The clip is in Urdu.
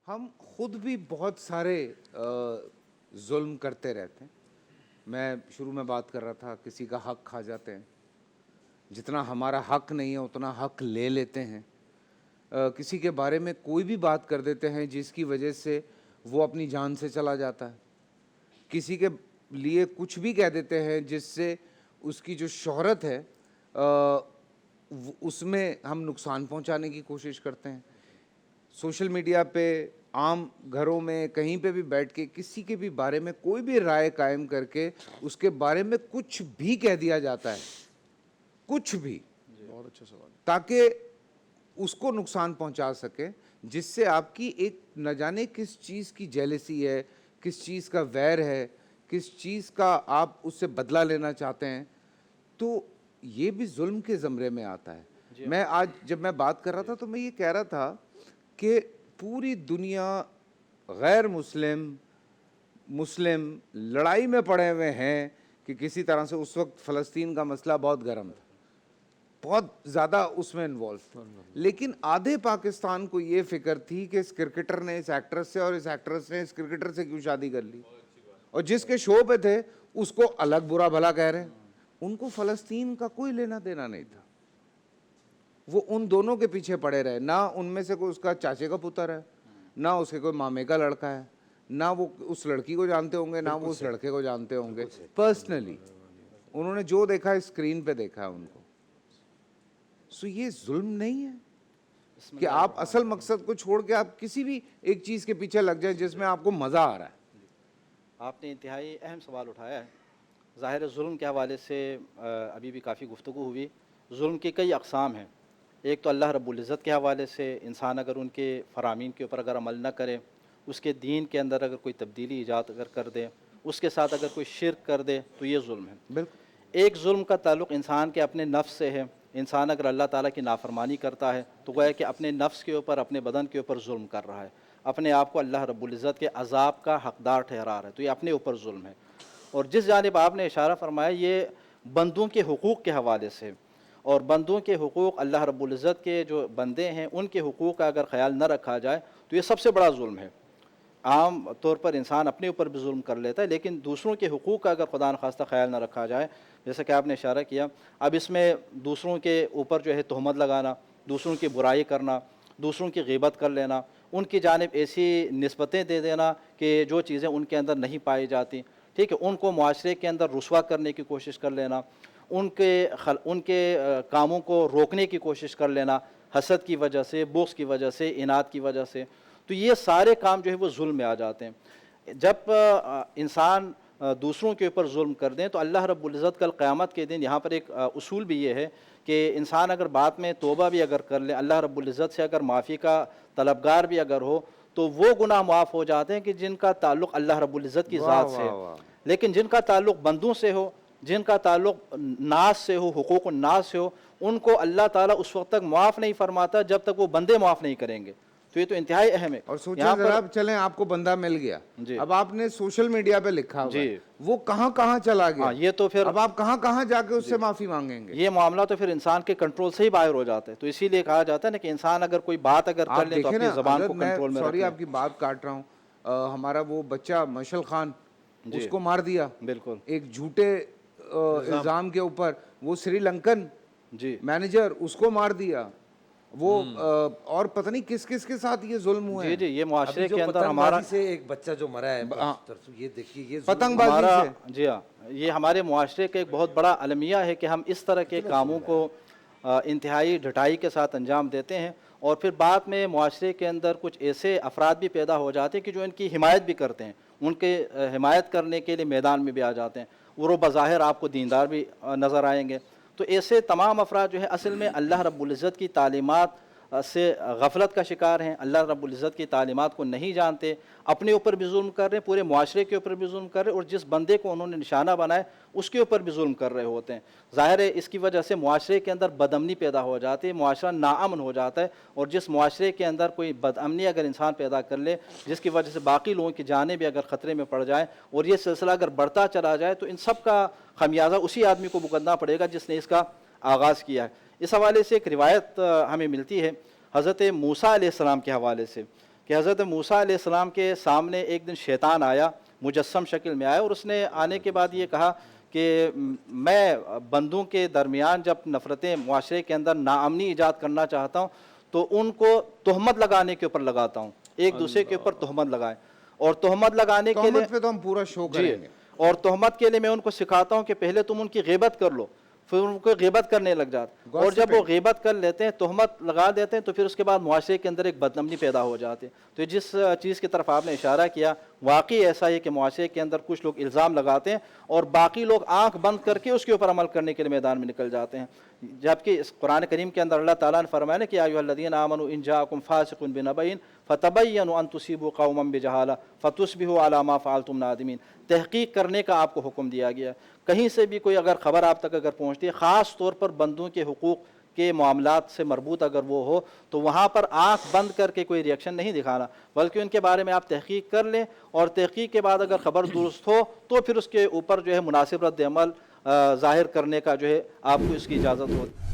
ہم خود بھی بہت سارے ظلم کرتے رہتے ہیں. میں شروع میں بات کر رہا تھا کسی کا حق کھا جاتے ہیں, جتنا ہمارا حق نہیں ہے اتنا حق لے لیتے ہیں. کسی کے بارے میں کوئی بھی بات کر دیتے ہیں جس کی وجہ سے وہ اپنی جان سے چلا جاتا ہے. کسی کے لیے کچھ بھی کہہ دیتے ہیں جس سے اس کی جو شہرت ہے اس میں ہم نقصان پہنچانے کی کوشش کرتے ہیں. سوشل میڈیا پہ, عام گھروں میں, کہیں پہ بھی بیٹھ کے کسی کے بھی بارے میں کوئی بھی رائے قائم کر کے اس کے بارے میں کچھ بھی کہہ دیا جاتا ہے, کچھ بھی, بہت اچھا سوال. تاکہ اس کو نقصان پہنچا سکے, جس سے آپ کی ایک نہ جانے کس چیز کی جیلسی ہے, کس چیز کا ویر ہے, کس چیز کا آپ اس سے بدلہ لینا چاہتے ہیں. تو یہ بھی ظلم کے زمرے میں آتا ہے. میں آج جب میں بات کر رہا تھا تو میں یہ کہہ رہا تھا کہ پوری دنیا غیر مسلم مسلم لڑائی میں پڑے ہوئے ہیں کہ کسی طرح سے اس وقت فلسطین کا مسئلہ بہت گرم تھا, بہت زیادہ اس میں انوالو, لیکن آدھے پاکستان کو یہ فکر تھی کہ اس کرکٹر نے اس ایکٹرس سے اور اس ایکٹرس نے اس کرکٹر سے کیوں شادی کر لی, اور جس کے شو پہ تھے اس کو الگ برا بھلا کہہ رہے ہیں. ان کو فلسطین کا کوئی لینا دینا نہیں تھا, وہ ان دونوں کے پیچھے پڑے رہے. نہ ان میں سے کوئی اس کا چاچے کا پتر ہے, نہ اس کے کوئی مامے کا لڑکا ہے, نہ وہ اس لڑکی کو جانتے ہوں گے, نہ وہ اس لڑکے کو جانتے ہوں گے پرسنلی. انہوں نے جو دیکھا اسکرین پہ دیکھا ہے ان کو. سو یہ ظلم نہیں ہے کہ آپ اصل مقصد کو چھوڑ کے آپ کسی بھی ایک چیز کے پیچھے لگ جائیں جس میں آپ کو مزہ آ رہا ہے. آپ نے انتہائی اہم سوال اٹھایا ہے. ظاہر ظلم کے حوالے سے ابھی بھی کافی گفتگو ہوئی. ظلم کی کئی اقسام ہیں. ایک تو اللہ رب العزت کے حوالے سے, انسان اگر ان کے فرامین کے اوپر اگر عمل نہ کرے, اس کے دین کے اندر اگر کوئی تبدیلی ایجاد اگر کر دے, اس کے ساتھ اگر کوئی شرک کر دے تو یہ ظلم ہے. بالکل. ایک ظلم کا تعلق انسان کے اپنے نفس سے ہے. انسان اگر اللہ تعالیٰ کی نافرمانی کرتا ہے تو گویا کہ اپنے نفس کے اوپر, اپنے بدن کے اوپر ظلم کر رہا ہے, اپنے آپ کو اللہ رب العزت کے عذاب کا حقدار ٹھہرا رہا ہے, تو یہ اپنے اوپر ظلم ہے. اور جس جانب آپ نے اشارہ فرمایا یہ بندوں کے حقوق کے حوالے سے, اور بندوں کے حقوق, اللہ رب العزت کے جو بندے ہیں ان کے حقوق کا اگر خیال نہ رکھا جائے تو یہ سب سے بڑا ظلم ہے. عام طور پر انسان اپنے اوپر بھی ظلم کر لیتا ہے, لیکن دوسروں کے حقوق کا اگر خدا نخواستہ خیال نہ رکھا جائے, جیسا کہ آپ نے اشارہ کیا, اب اس میں دوسروں کے اوپر جو ہے تہمت لگانا, دوسروں کی برائی کرنا, دوسروں کی غیبت کر لینا, ان کی جانب ایسی نسبتیں دے دینا کہ جو چیزیں ان کے اندر نہیں پائی جاتی, ٹھیک ہے, ان کو معاشرے کے اندر رسوا کرنے کی کوشش کر لینا, ان کے کاموں کو روکنے کی کوشش کر لینا, حسد کی وجہ سے, بغض کی وجہ سے, اناد کی وجہ سے, تو یہ سارے کام جو ہے وہ ظلم میں آ جاتے ہیں. جب انسان دوسروں کے اوپر ظلم کر دیں تو اللہ رب العزت کل قیامت کے دن, یہاں پر ایک اصول بھی یہ ہے کہ انسان اگر بعد میں توبہ بھی اگر کر لے, اللہ رب العزت سے اگر معافی کا طلبگار بھی اگر ہو, تو وہ گناہ معاف ہو جاتے ہیں کہ جن کا تعلق اللہ رب العزت کی ذات سے ہے. لیکن جن کا تعلق بندوں سے ہو, جن کا تعلق ناس سے ہو, حقوق الناس سے ہو, ان کو اللہ تعالیٰ اس وقت تک معاف نہیں فرماتا جب تک وہ بندے معاف نہیں کریں گے. تو یہ تو انتہائی اہم ہے. اور سوچیں ذرا, چلیں آپ کو بندہ مل گیا, اب آپ نے سوشل میڈیا پہ لکھا ہوا ہے, وہ کہاں کہاں چلا گیا, یہ تو پھر اب آپ کہاں کہاں جا کے اس سے معافی مانگیں گے. یہ معاملہ تو پھر انسان کے کنٹرول سے ہی باہر ہو جاتا ہے. تو اسی لیے کہا جاتا ہے نا کہ انسان اگر کوئی بات اگر کر لے تو اپنی زبان کو کنٹرول میں رکھے. سوری آپ کی بات کاٹ رہا ہوں, ہمارا وہ بچہ مشل خان, اس کو مار دیا بالکل ایک جھوٹے الزام کے اوپر, وہ سری لنکن مینیجر, اس کو مار دیا, وہ اور پتہ نہیں کس کس کے ساتھ یہ ظلم ہوئے ہیں. جی یہ معاشرے کے اندر ہمارا سے ایک بچہ جو مرا ہے, یہ دیکھیے یہ پتنگ بازی سے, جی ہاں, یہ ہمارے معاشرے کا ایک بہت بڑا المیہ ہے کہ ہم اس طرح کے کاموں کو انتہائی ڈھٹائی کے ساتھ انجام دیتے ہیں, اور پھر بعد میں معاشرے کے اندر کچھ ایسے افراد بھی پیدا ہو جاتے ہیں کہ جو ان کی حمایت بھی کرتے ہیں, ان کے حمایت کرنے کے لیے میدان میں بھی آ جاتے ہیں, وہ بظاہر آپ کو دیندار بھی نظر آئیں گے. تو ایسے تمام افراد جو ہے اصل میں اللہ رب العزت کی تعلیمات سے غفلت کا شکار ہیں, اللہ رب العزت کی تعلیمات کو نہیں جانتے, اپنے اوپر بھی ظلم کر رہے ہیں, پورے معاشرے کے اوپر بھی ظلم کر رہے ہیں, اور جس بندے کو انہوں نے نشانہ بنایا اس کے اوپر بھی ظلم کر رہے ہوتے ہیں. ظاہر ہے اس کی وجہ سے معاشرے کے اندر بدامنی پیدا ہو جاتی ہے, معاشرہ ناامن ہو جاتا ہے, اور جس معاشرے کے اندر کوئی بدامنی اگر انسان پیدا کر لے جس کی وجہ سے باقی لوگوں کی جانیں بھی اگر خطرے میں پڑ جائیں, اور یہ سلسلہ اگر بڑھتا چلا جائے, تو ان سب کا خمیازہ اسی آدمی کو بھگتنا پڑے گا جس نے اس کا آغاز کیا ہے. اس حوالے سے ایک روایت ہمیں ملتی ہے حضرت موسیٰ علیہ السلام کے حوالے سے. کہ حضرت موسیٰ علیہ السلام کے سامنے ایک دن شیطان آیا، مجسم شکل میں آیا، اور اس نے آنے کے بعد یہ کہا کہ میں بندوں کے درمیان جب نفرتیں معاشرے کے اندر ناامنی ایجاد کرنا چاہتا ہوں تو ان کو تہمت لگانے کے اوپر لگاتا ہوں، ایک دوسرے کے اوپر تہمت لگائیں، اور تہمت لگانے کے لیے تہمت پہ تو ہم پورا شو کریں گے. اور تہمت کے لیے میں ان کو سکھاتا ہوں کہ پہلے تم ان کی غیبت کر لو، پھر ان کو غیبت کرنے لگ جاتے، اور جب وہ غیبت کر لیتے ہیں، تہمت لگا دیتے ہیں، تو پھر اس کے بعد معاشرے کے اندر ایک بدنمی پیدا ہو جاتی ہے. تو جس چیز کی طرف آپ نے اشارہ کیا، واقعی ایسا ہے کہ معاشرے کے اندر کچھ لوگ الزام لگاتے ہیں اور باقی لوگ آنکھ بند کر کے اس کے اوپر عمل کرنے کے لیے میدان میں نکل جاتے ہیں. جبکہ اس قرآن کریم کے اندر اللہ تعالیٰ نے فرمایا نا کہ یا ایھا الذین آمنوا ان جاءکم فاسق بنبأ فتبینوا ان تصیبوا قوما بجہالہ فتصبحوا علی ما فعلتم نادمین. تحقیق کرنے کا آپ کو حکم دیا گیا. کہیں سے بھی کوئی اگر خبر آپ تک اگر پہنچتی ہے، خاص طور پر بندوں کے حقوق کے معاملات سے مربوط اگر وہ ہو، تو وہاں پر آنکھ بند کر کے کوئی ریئیکشن نہیں دکھانا، بلکہ ان کے بارے میں آپ تحقیق کر لیں، اور تحقیق کے بعد اگر خبر درست ہو تو پھر اس کے اوپر جو ہے مناسب رد عمل ظاہر کرنے کا جو ہے آپ کو اس کی اجازت ہوتی.